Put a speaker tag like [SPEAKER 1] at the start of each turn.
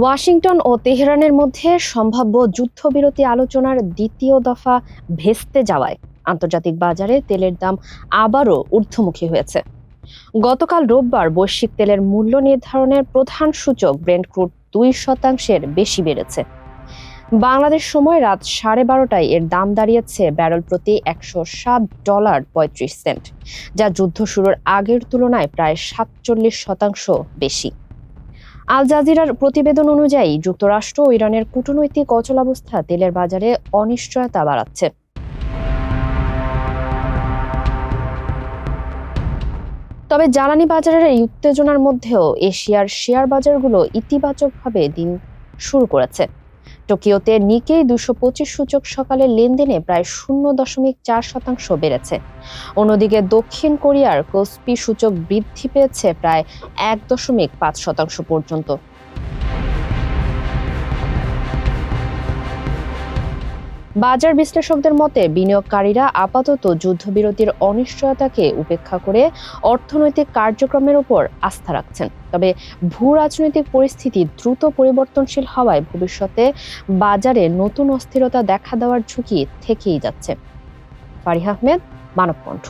[SPEAKER 1] Washington ও তেহরানের মধ্যে সম্ভাব্য যুদ্ধবিরতি আলোচনার দ্বিতীয় দফা ভেস্তে যাওয়ায় আন্তর্জাতিক বাজারে তেলের দাম আবারও ঊর্ধ্বমুখী হয়েছে। গতকাল রোববার বৈশ্বিক তেলের মূল্য নির্ধারণের প্রধান সূচক ব্রেন্ট ক্রুড 2% বেশি বেড়েছে। বাংলাদেশ সময় রাত 12:30টায় এর দাম দাঁড়িয়েছে ব্যারেল প্রতি $107.35, যা যুদ্ধ শুরুর আগের তুলনায় প্রায় 47% বেশি। আল জাজিরার প্রতিবেদন অনুযায়ী যুক্তরাষ্ট্র ও ইরানের কূটনৈতিক অচলাবস্থা তেলের বাজারে অনিশ্চয়তা বাড়াচ্ছে। তবে জ্বালানি বাজারের এই উত্তেজনার মধ্যেও এশিয়ার শেয়ার বাজারগুলো ইতিবাচকভাবে দিন শুরু করেছে। টোকিওতে নিকেই 225 সূচক সকালের লেনদেনে প্রায় 0.4% বেড়েছে। অন্যদিকে দক্ষিণ কোরিয়ার কোসপি সূচক বৃদ্ধি পেয়েছে প্রায় 1.5% পর্যন্ত। বাজার বিশ্লেষকদের মতে বিনিয়োগকারীরা আপাতত যুদ্ধবিরতির অনিশ্চয়তাকে উপেক্ষা করে অর্থনৈতিক কার্যক্রমের উপর আস্থা রাখছেন। তবে ভূ রাজনৈতিক পরিস্থিতি দ্রুত পরিবর্তনশীল হওয়ায় ভবিষ্যতে বাজারে নতুন অস্থিরতা দেখা দেওয়ার ঝুঁকি থেকেই যাচ্ছে। ফারিহা আহমেদ, মানবকণ্ঠ।